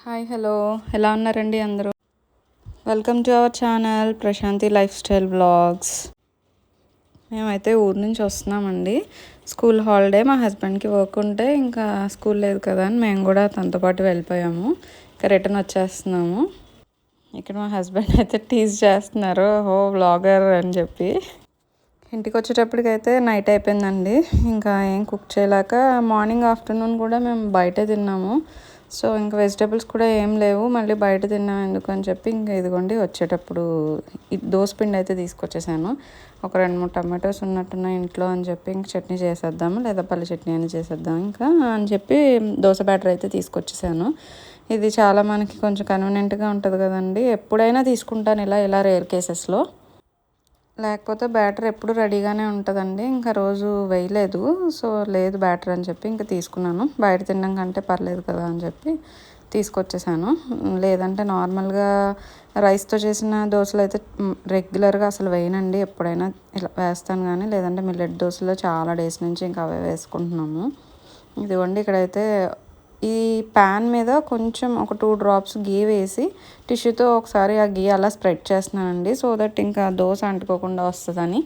Hi hello ఎలా ఉన్నారండి అందరూ? Welcome to our channel Prashanti lifestyle vlogs. మేమైతే ఊరు నుంచి వస్తున్నామండి. స్కూల్ హాలిడే, మా హస్బెండ్కి వర్క్ ఉంటే ఇంకా స్కూల్ లేదు కదా అని మేము కూడా తనతో పాటు వెళ్ళిపోయాము. ఇంకా రిటర్న్ వచ్చేస్తున్నాము. ఇక్కడ మా హస్బెండ్ అయితే టీజ్ చేస్తున్నారు, వ్లాగర్ అని చెప్పి. ఇంటికి వచ్చేటప్పటికైతే నైట్ అయిపోయిందండి. ఇంకా ఏం కుక్ చేయలేక మార్నింగ్ ఆఫ్టర్నూన్ కూడా మేము బయటే తిన్నాము. సో ఇంకా వెజిటేబుల్స్ కూడా ఏం లేవు, మళ్ళీ బయట తిన్నాం ఎందుకు అని చెప్పి ఇంకా ఇదిగోండి వచ్చేటప్పుడు దోసపిండి అయితే తీసుకొచ్చేసాను. ఒక 2-3 టమాటోస్ ఉన్నట్టున్నాయి ఇంట్లో అని చెప్పి ఇంక చట్నీ చేసేద్దాము, లేదా పల్లి చట్నీ అని చేసేద్దాం ఇంకా అని చెప్పి దోశ బ్యాటర్ అయితే తీసుకొచ్చేసాను. ఇది చాలా మనకి కొంచెం కన్వీనియంట్గా ఉంటుంది కదండి. ఎప్పుడైనా తీసుకుంటాను ఇలా రేర్ కేసెస్లో. లేకపోతే బ్యాటర్ ఎప్పుడు రెడీగానే ఉంటుందండి. ఇంకా రోజు వేయలేదు, సో లేదు బ్యాటర్ అని చెప్పి ఇంకా తీసుకున్నాను. బయట తినడం కంటే పర్లేదు కదా అని చెప్పి తీసుకొచ్చేసాను. లేదంటే నార్మల్గా రైస్తో చేసిన దోశలు అయితే రెగ్యులర్గా అసలు వేయనండి. ఎప్పుడైనా ఇలా వేస్తాను కానీ, లేదంటే మిల్లెట్ దోశలో చాలా డేస్ నుంచి ఇంకా అవే వేసుకుంటున్నాము. ఇదిగోండి ఇక్కడైతే ఈ ప్యాన్ మీద కొంచెం ఒక 2 డ్రాప్స్ గీ వేసి టిష్యూతో ఒకసారి ఆ గీ అలా స్ప్రెడ్ చేస్తున్నానండి. సో దట్ ఇంకా దోశ అంటుకోకుండా వస్తుందని.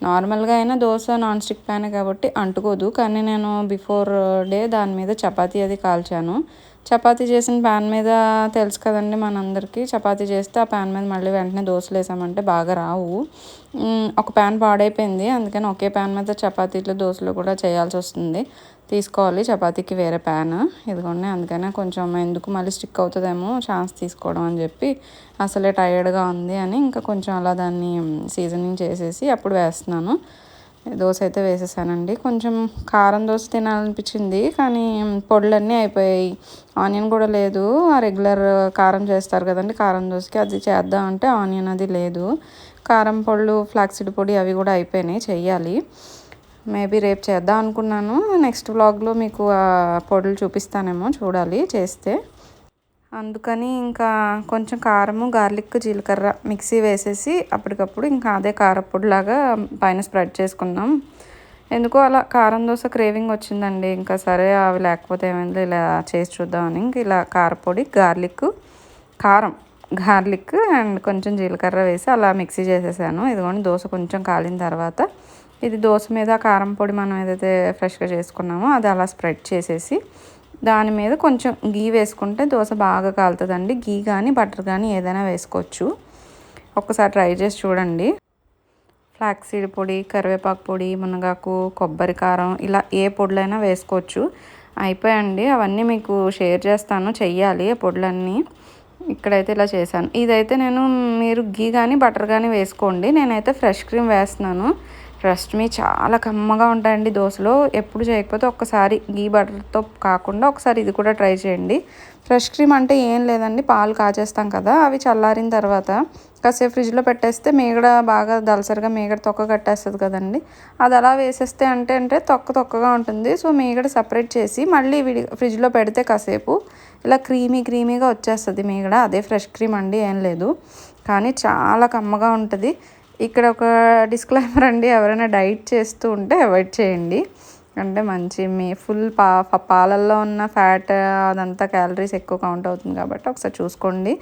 నార్మల్గా అయినా దోశ నాన్ స్టిక్ ప్యానే కాబట్టి అంటుకోదు, కానీ నేను బిఫోర్ డే దాని మీద చపాతీ అది కాల్చాను. చపాతీ చేసిన ప్యాన్ మీద తెలుసు కదండి మనందరికీ, చపాతీ చేస్తే ఆ ప్యాన్ మీద మళ్ళీ వెంటనే దోశలు వేసామంటే బాగా రావు. ఒక ప్యాన్ పాడైపోయింది, అందుకని ఒకే ప్యాన్ మీద చపాతీలు దోశలు కూడా చేయాల్సి వస్తుంది. తీసుకోవాలి చపాతీకి వేరే ప్యాన్. ఇదిగోండి అందుకనే కొంచెం ఎందుకు మళ్ళీ స్టిక్ అవుతుందేమో ఛాన్స్ తీసుకోవడం అని చెప్పి, అసలే టైర్డ్గా ఉంది అని ఇంకా కొంచెం అలా దాన్ని సీజనింగ్ చేసేసి అప్పుడు వేస్తున్నాను. దోశ అయితే వేసేసానండి. కొంచెం కారం దోశ తినాలనిపించింది, కానీ పొడులన్నీ అయిపోయాయి. ఆనియన్ కూడా లేదు. ఆ రెగ్యులర్ కారం చేస్తారు కదండి కారం దోశకి, అది చేద్దామంటే ఆనియన్ అది లేదు. కారం పొళ్ళు, ఫ్లాక్సీడ్ పొడి అవి కూడా అయిపోయినాయి, చెయ్యాలి. మేబీ రేపు చేద్దాం అనుకున్నాను. నెక్స్ట్ వ్లాగ్లో మీకు ఆ పొడులు చూపిస్తానేమో, చూడాలి చేస్తే. అందుకని ఇంకా కొంచెం కారము, గార్లిక్, జీలకర్ర మిక్సీ వేసేసి అప్పటికప్పుడు ఇంకా అదే కారపొడిలాగా పైన స్ప్రెడ్ చేసుకుందాం. ఎందుకో అలా కారం దోశ క్రేవింగ్ వచ్చిందండి. ఇంకా సరే అవి లేకపోతే ఏమైందో ఇలా చేసి చూద్దామని ఇంక ఇలా కారపొడి, గార్లిక్ అండ్ కొంచెం జీలకర్ర వేసి అలా మిక్సీ చేసేసాను. ఇదిగోండి దోశ కొంచెం కాలిన తర్వాత ఇది దోశ మీద కారం పొడి మనం ఏదైతే ఫ్రెష్గా చేసుకున్నామో అది అలా స్ప్రెడ్ చేసేసి దాని మీద కొంచెం గీ వేసుకుంటే దోశ బాగా కాలుతుందండి. గీ కానీ బటర్ కానీ ఏదైనా వేసుకోవచ్చు. ఒక్కసారి ట్రై చేసి చూడండి. ఫ్లాక్సీడ్ పొడి, కరివేపాకు పొడి, మునగాకు, కొబ్బరి కారం ఇలా ఏ పొడులైనా వేసుకోవచ్చు. అయిపోయండి, అవన్నీ మీకు షేర్ చేస్తాను, చెయ్యాలి ఆ పొడులన్నీ. ఇక్కడైతే ఇలా చేశాను. ఇదైతే మీరు గీ కానీ బటర్ కానీ వేసుకోండి. నేనైతే ఫ్రెష్ క్రీమ్ వేస్తున్నాను. ట్రస్ట్ మీ చాలా కమ్మగా ఉంటాయండి దోశలు. ఎప్పుడు చేయకపోతే ఒక్కసారి గీ బటర్తో కాకుండా ఒకసారి ఇది కూడా ట్రై చేయండి. ఫ్రెష్ క్రీమ్ అంటే ఏం లేదండి, పాలు కాచేస్తాం కదా, అవి చల్లారిన తర్వాత కాసేపు ఫ్రిడ్జ్లో పెట్టేస్తే మీగడ బాగా దలసరిగా మీగడ తొక్క కట్టేస్తుంది కదండి, అది అలా వేసేస్తే అంటే తొక్కగా ఉంటుంది. సో మీగడ సపరేట్ చేసి మళ్ళీ ఫ్రిడ్జ్లో పెడితే కాసేపు ఇలా క్రీమీగా వచ్చేస్తుంది మీగడ. అదే ఫ్రెష్ క్రీమ్ అండి, ఏం లేదు. కానీ చాలా కమ్మగా ఉంటుంది. ఇక్కడ ఒక డిస్క్లైమర్ అండి, ఎవరైనా డైట్ చేస్తూ ఉంటే అవాయిడ్ చేయండి. అంటే మంచి మీ ఫుల్ పాలల్లో ఉన్న ఫ్యాట్ అదంతా క్యాలరీస్ ఎక్కువ కౌంట్ అవుతుంది కాబట్టి ఒకసారి చూసుకోండి.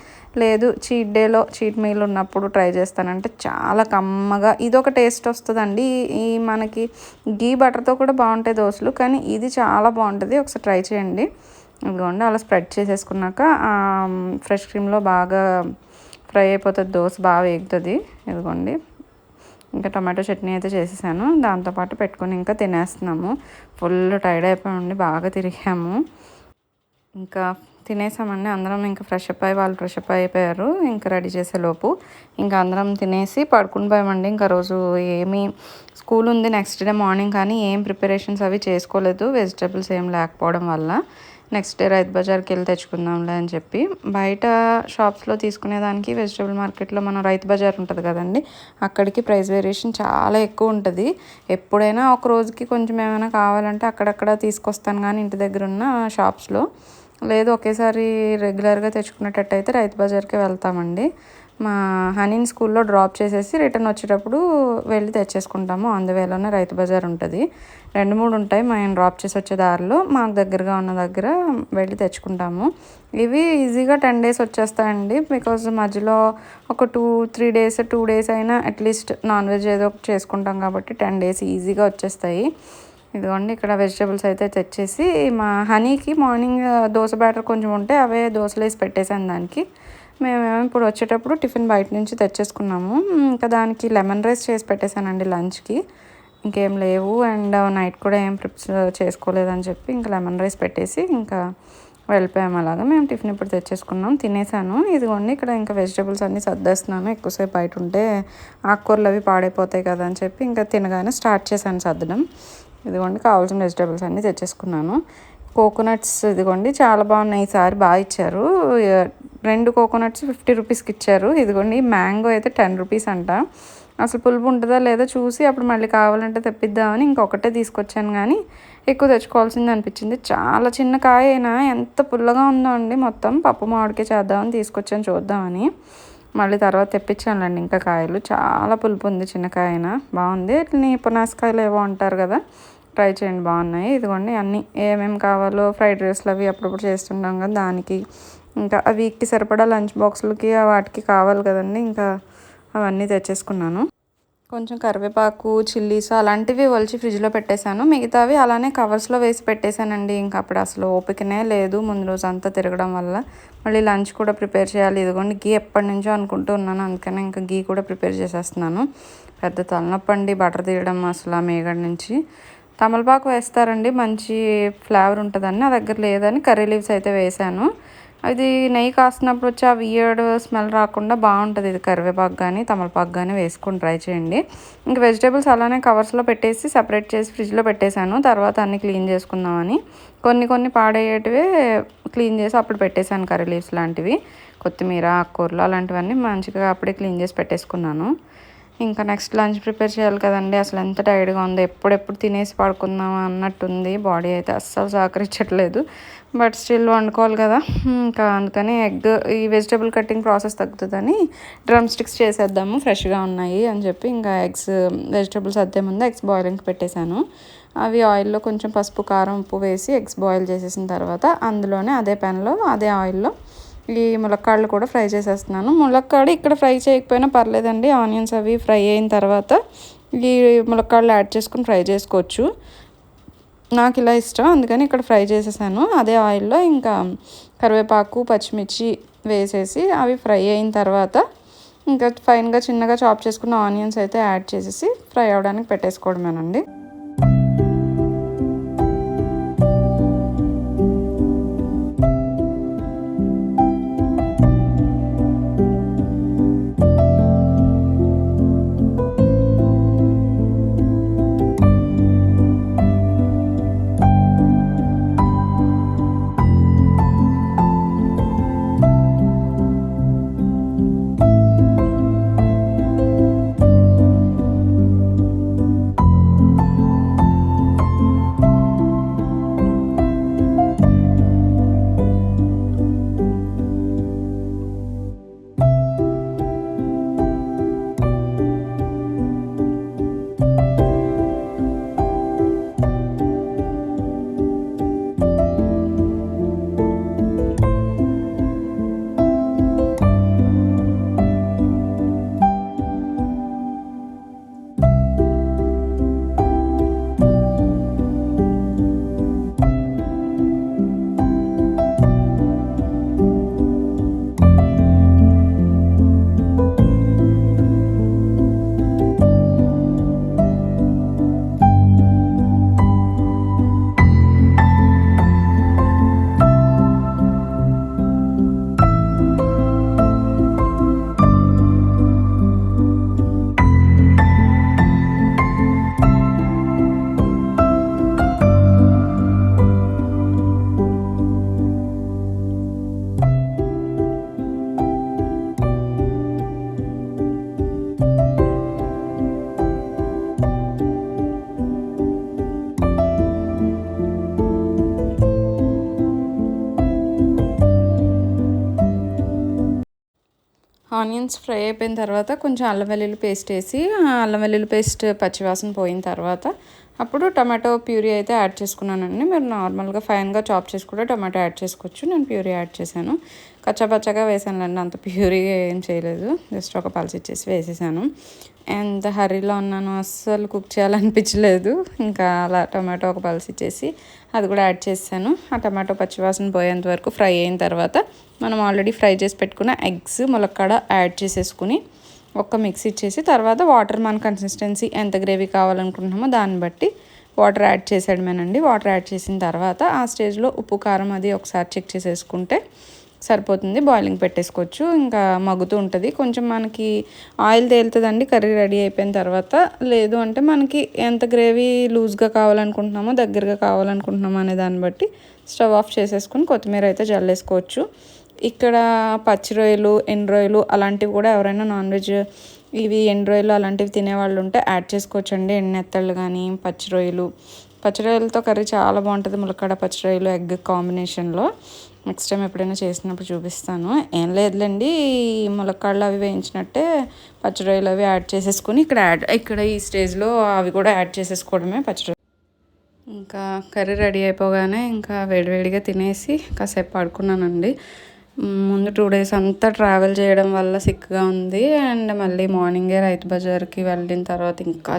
లేదు చీట్ మీల్ ఉన్నప్పుడు ట్రై చేస్తానంటే చాలా కమ్మగా ఇదొక టేస్ట్ వస్తుందండి. ఈ మనకి గీ బటర్తో కూడా బాగుంటాయి దోశలు, కానీ ఇది చాలా బాగుంటుంది. ఒకసారి ట్రై చేయండి. ఇదిగోండి అలా స్ప్రెడ్ చేసేసుకున్నాక ఫ్రెష్ క్రీమ్లో బాగా ఫ్రై అయిపోతుంది, దోశ బాగా వేగుతుంది. ఇదిగోండి ఇంకా టమాటో చట్నీ అయితే చేసేసాను, దాంతోపాటు పెట్టుకొని ఇంకా తినేస్తున్నాము. ఫుల్ టైర్డ్ అయిపోయామండి, బాగా తిరిగాము. ఇంకా తినేసామండి అందరం. ఇంకా ఫ్రెష్ అప్ అయ్యి వాళ్ళు ఫ్రెష్ అప్ అయిపోయారు. ఇంకా రెడీ చేసేలోపు ఇంకా అందరం తినేసి పడుకుని పోయామండి. ఇంకా రోజు ఏమీ స్కూల్ ఉంది నెక్స్ట్ డే మార్నింగ్, కానీ ఏం ప్రిపరేషన్స్ అవి చేసుకోలేదు, వెజిటేబుల్స్ ఏం లేకపోవడం వల్ల. నెక్స్ట్ డే రైతు బజార్కి వెళ్ళి తెచ్చుకుందాంలే అని చెప్పి, బయట షాప్స్లో తీసుకునేదానికి వెజిటేబుల్ మార్కెట్లో మనం రైతు బజార్ ఉంటుంది కదండి, అక్కడికి ప్రైస్ వేరియేషన్ చాలా ఎక్కువ ఉంటుంది. ఎప్పుడైనా ఒక రోజుకి కొంచెం ఏమైనా కావాలంటే అక్కడక్కడ తీసుకొస్తాను, కానీ ఇంటి దగ్గర ఉన్న షాప్స్లో లేదు. ఒకేసారి రెగ్యులర్గా తెచ్చుకునేటట్టయితే రైతు బజార్కే వెళ్తామండి. మా హనీని స్కూల్లో డ్రాప్ చేసేసి రిటర్న్ వచ్చేటప్పుడు వెళ్ళి తెచ్చేసుకుంటాము. అందువేలోనే రైతు బజార్ ఉంటుంది. 2-3 ఉంటాయి. మేము డ్రాప్ చేసి వచ్చే దారిలో మాకు దగ్గరగా ఉన్న దగ్గర వెళ్ళి తెచ్చుకుంటాము. ఇవి ఈజీగా 10 డేస్ వచ్చేస్తాయండి. బికాజ్ మధ్యలో ఒక 2-3 డేస్ 2 డేస్ అయినా అట్లీస్ట్ నాన్ వెజ్ ఏదో ఒకటి చేసుకుంటాం కాబట్టి 10 డేస్ ఈజీగా వచ్చేస్తాయి. ఇదిగోండి ఇక్కడ వెజిటేబుల్స్ అయితే తెచ్చేసి మా హనీకి మార్నింగ్ దోశ బ్యాటర్ కొంచెం ఉంటే అవే దోశలు వేసి పెట్టేశాను దానికి. మేమేమో ఇప్పుడు వచ్చేటప్పుడు టిఫిన్ బయట నుంచి తెచ్చేసుకున్నాము. ఇంకా దానికి లెమన్ రైస్ చేసి పెట్టేశానండి లంచ్కి. ఇంకేం లేవు అండ్ నైట్ కూడా ఏం ప్రిప్స్ చేసుకోలేదని చెప్పి ఇంకా లెమన్ రైస్ పెట్టేసి ఇంకా వెళ్ళిపోయాము. అలాగా మేము టిఫిన్ ఇప్పుడు తెచ్చేసుకున్నాం, తినేసాను. ఇదిగోండి ఇక్కడ ఇంకా వెజిటేబుల్స్ అన్నీ సర్దేస్తున్నాను. ఎక్కువసేపు బయట ఉంటే ఆకుకూరలు అవి పాడైపోతాయి కదా అని చెప్పి ఇంకా తినగానే స్టార్ట్ చేశాను సర్దడం. ఇదిగోండి కావాల్సిన వెజిటేబుల్స్ అన్నీ తెచ్చేసుకున్నాను. కోకోనట్స్ ఇదిగోండి చాలా బాగున్నాయి. ఈసారి బాగా ఇచ్చారు. 2 కోకోనట్స్ 50 రూపీస్కి ఇచ్చారు. ఇదిగోండి మ్యాంగో అయితే 10 రూపీస్ అంట. అసలు పులుపు ఉంటుందా లేదా చూసి అప్పుడు మళ్ళీ కావాలంటే తెప్పిద్దామని ఇంకొకటే తీసుకొచ్చాను, కానీ ఎక్కువ తెచ్చుకోవాల్సింది అనిపించింది. చాలా చిన్న కాయ అయినా ఎంత పుల్లగా ఉందో అండి. మొత్తం పప్పు మామిడికాయ చేద్దామని తీసుకొచ్చాను చూద్దామని. మళ్ళీ తర్వాత తెప్పించానులేండి ఇంకా కాయలు. చాలా పులుపు ఉంది, చిన్నకాయ అయినా బాగుంది. వీటిని పునాసకాయలు ఏవో అంటారు కదా, ట్రై చేయండి బాగున్నాయి. ఇదిగోండి అన్నీ ఏమేమి కావాలో ఫ్రైడ్ రైస్లు అవి అప్పుడప్పుడు చేస్తుంటాం కదా దానికి, ఇంకా ఆ వీక్కి సరిపడా లంచ్ బాక్సులకి వాటికి కావాలి కదండి, ఇంకా అవన్నీ తెచ్చేసుకున్నాను. కొంచెం కరివేపాకు చిల్లీస్ అలాంటివి ఒలిచి ఫ్రిడ్జ్లో పెట్టేశాను. మిగతావి అలానే కవర్స్లో వేసి పెట్టేశానండి. ఇంకా అప్పుడు అసలు ఓపికనే లేదు ముందు రోజు అంతా తిరగడం వల్ల. మళ్ళీ లంచ్ కూడా ప్రిపేర్ చేయాలి. ఇదిగోండి గీ ఎప్పటి నుంచో అనుకుంటూ ఉన్నాను, అందుకనే ఇంకా గీ కూడా ప్రిపేర్ చేసేస్తున్నాను. పెద్ద తలనొప్పి అండి బటర్ తీయడం అసలు ఆ మేగడ నుంచి. తమలపాకు వేస్తారండి, మంచి ఫ్లేవర్ ఉంటుందని. నా దగ్గర లేదని కర్రీ లీవ్స్ అయితే వేసాను. అది నెయ్యి కాస్తున్నప్పుడు వచ్చి ఆ వియర్డ్ స్మెల్ రాకుండా బాగుంటుంది. ఇది కరివేపాకు కానీ తమలపాకు కానీ వేసుకొని ట్రై చేయండి. ఇంక వెజిటేబుల్స్ అలానే కవర్స్లో పెట్టేసి సపరేట్ చేసి ఫ్రిడ్జ్లో పెట్టేశాను. తర్వాత అన్నీ క్లీన్ చేసుకుందామని కొన్ని పాడయ్యేటివే క్లీన్ చేసి అప్పుడు పెట్టేశాను. కర్రీ లీవ్స్ లాంటివి, కొత్తిమీర, ఆకుకూరలు అలాంటివన్నీ మంచిగా అప్పుడే క్లీన్ చేసి పెట్టేసుకున్నాను. ఇంకా నెక్స్ట్ లంచ్ ప్రిపేర్ చేయాలి కదండి. అసలు ఎంత టైర్డ్గా ఉందో, ఎప్పుడెప్పుడు తినేసి పడుకుందాం అన్నట్టుంది. బాడీ అయితే అస్సలు సహకరించట్లేదు, బట్ స్టిల్ వండుకోవాలి కదా. ఇంకా అందుకని ఈ వెజిటేబుల్ కటింగ్ ప్రాసెస్ తగ్గుతుందని డ్రమ్ స్టిక్స్ చేసేద్దాము, ఫ్రెష్గా ఉన్నాయి అని చెప్పి ఇంకా వెజిటేబుల్స్ అద్దే ముందు ఎగ్స్ బాయిలింగ్కి పెట్టేశాను. అవి ఆయిల్లో కొంచెం పసుపు కారం ఉప్పు వేసి ఎగ్స్ బాయిల్ చేసేసిన తర్వాత అందులోనే అదే ప్యాన్లో అదే ఆయిల్లో ఈ ములక్కాడలు కూడా ఫ్రై చేసేస్తున్నాను. ములక్కాడ ఇక్కడ ఫ్రై చేయకపోయినా పర్లేదండి, ఆనియన్స్ అవి ఫ్రై అయిన తర్వాత ఈ ములక్కాడలు యాడ్ చేసుకుని ఫ్రై చేసుకోవచ్చు. నాకు ఇలా ఇష్టం, అందుకని ఇక్కడ ఫ్రై చేసేసాను. అదే ఆయిల్లో ఇంకా కరివేపాకు పచ్చిమిర్చి వేసేసి అవి ఫ్రై అయిన తర్వాత ఇంకా ఫైన్గా చిన్నగా చాప్ చేసుకున్న ఆనియన్స్ అయితే యాడ్ చేసేసి ఫ్రై అవ్వడానికి పెట్టేసుకోవడమేనండి. ఆనియన్స్ ఫ్రై అయిపోయిన తర్వాత కొంచెం అల్లం వెల్లుల్లి పేస్ట్ వేసి, అల్లం వెల్లుల్లి పేస్ట్ పచ్చివాసన పోయిన తర్వాత అప్పుడు టమాటో ప్యూరీ అయితే యాడ్ చేసుకున్నానండి. మీరు నార్మల్గా ఫైన్గా చాప్ చేసి కూడా టమాటో యాడ్ చేసుకోవచ్చు. నేను ప్యూరీ యాడ్ చేశాను. కచ్చాపచ్చగా వేసానులేండి, అంత ప్యూరీ ఏం చేయలేదు, జస్ట్ ఒక పల్స్ ఇచ్చేసి వేసేసాను. ఎంత హర్రీలో ఉన్నాను, అస్సలు కుక్ చేయాలనిపించలేదు. ఇంకా అలా టమాటో ఒక పల్స్ ఇచ్చేసి అది కూడా యాడ్ చేసాను. ఆ టమాటో పచ్చివాసన పోయేంత వరకు ఫ్రై అయిన తర్వాత మనం ఆల్రెడీ ఫ్రై చేసి పెట్టుకున్న ఎగ్స్ ములక్కాడ యాడ్ చేసేసుకుని ఒక్క మిక్స్ ఇచ్చేసి తర్వాత వాటర్ మన కన్సిస్టెన్సీ ఎంత గ్రేవీ కావాలనుకుంటున్నామో దాన్ని బట్టి వాటర్ యాడ్ చేసేయడమేనండి. వాటర్ యాడ్ చేసిన తర్వాత ఆ స్టేజ్లో ఉప్పు కారం అది ఒకసారి చెక్ చేసేసుకుంటే సరిపోతుంది. బాయిలింగ్ పెట్టేసుకోవచ్చు. ఇంకా మగ్గుతూ ఉంటుంది. కొంచెం మనకి ఆయిల్ తేలుతుందండి కర్రీ రెడీ అయిపోయిన తర్వాత. లేదు అంటే మనకి ఎంత గ్రేవీ లూజ్గా కావాలనుకుంటున్నామో దగ్గరగా కావాలనుకుంటున్నామో అనే దాన్ని బట్టి స్టవ్ ఆఫ్ చేసేసుకుని కొత్తిమీర అయితే జల్లేసుకోవచ్చు. ఇక్కడ పచ్చి రొయ్యలు, ఎండు రొయ్యలు అలాంటివి కూడా ఎవరైనా నాన్ వెజ్ ఇవి ఎండు రొయ్యలు అలాంటివి తినేవాళ్ళు ఉంటే యాడ్ చేసుకోవచ్చండి. ఎండెత్తళ్ళు కానీ పచ్చి రొయ్యలతో కర్రీ చాలా బాగుంటుంది. ములక్కాడ పచ్చి రొయ్యలు ఎగ్ కాంబినేషన్లో నెక్స్ట్ టైం ఎప్పుడైనా చేసినప్పుడు చూపిస్తాను. ఏం లేదులేండి, ములక్కాడలు అవి వేయించినట్టే పచ్చి రొయ్యలు అవి యాడ్ చేసేసుకుని ఇక్కడ ఈ స్టేజ్లో అవి కూడా యాడ్ చేసేసుకోవడమే పచ్చి రొయ్యలు. ఇంకా కర్రీ రెడీ అయిపోగానే ఇంకా వేడివేడిగా తినేసి కాసేపు పడుకున్నానండి. ముందు 2 days అంతా ట్రావెల్ చేయడం వల్ల సిక్గా ఉంది. అండ్ మళ్ళీ మార్నింగే రైతు బజార్కి వెళ్ళిన తర్వాత ఇంకా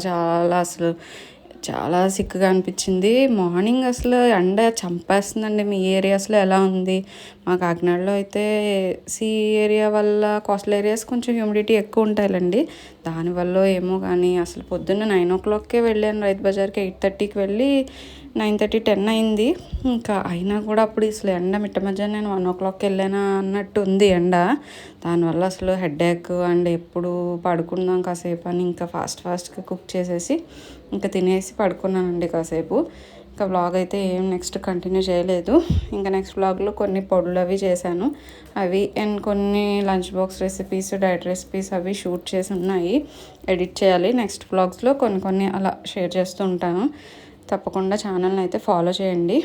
చాలా సిక్గా అనిపించింది. మార్నింగ్ అసలు ఎండ చంపేస్తుందండి. మీ ఏరియాస్లో ఎలా ఉంది? మా కాకినాడలో అయితే ఏరియా వల్ల కోస్టల్ ఏరియాస్ కొంచెం హ్యూమిడిటీ ఎక్కువ ఉంటాయిలండి. దానివల్ల ఏమో కానీ అసలు పొద్దున్న 9 o'clockకే వెళ్ళాను రైతు బజార్కి. 8:30కి వెళ్ళి 9:30, 10 అయింది. ఇంకా అయినా కూడా అప్పుడు అసలు ఎండ మిట్ట మధ్యాహ్నం నేను 1 o'clockకి వెళ్ళానా అన్నట్టు ఉంది ఎండ. దానివల్ల అసలు హెడేక్ అండ్ ఎప్పుడు పడుకుందాం కాసేపు అని ఇంకా ఫాస్ట్గా కుక్ చేసేసి ఇంకా తినేసి పడుకున్నానండి కాసేపు. ఇంకా వ్లాగ్ అయితే ఏం నెక్స్ట్ కంటిన్యూ చేయలేదు. ఇంకా నెక్స్ట్ వ్లాగ్లో కొన్ని పొడులు అవి చేశాను. అవి అండ్ కొన్ని lunch box recipes, diet recipes అవి షూట్ చేసి ఉన్నాయి. ఎడిట్ చేయాలి. నెక్స్ట్ వ్లాగ్స్లో కొన్ని అలా షేర్ చేస్తూ ఉంటాను. తప్పకుండా ఛానల్ని అయితే ఫాలో చేయండి.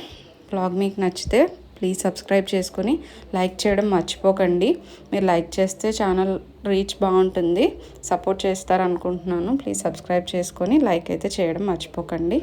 వ్లాగ్ మీకు నచ్చితే ప్లీజ్ సబ్స్క్రైబ్ చేసుకొని లైక్ చేయడం మర్చిపోకండి. మీరు లైక్ చేస్తే ఛానల్ రీచ్ బాగుంటుంది. సపోర్ట్ చేస్తారనుకుంటున్నాను. ప్లీజ్ సబ్స్క్రైబ్ చేసుకొని లైక్ అయితే చేయడం మర్చిపోకండి.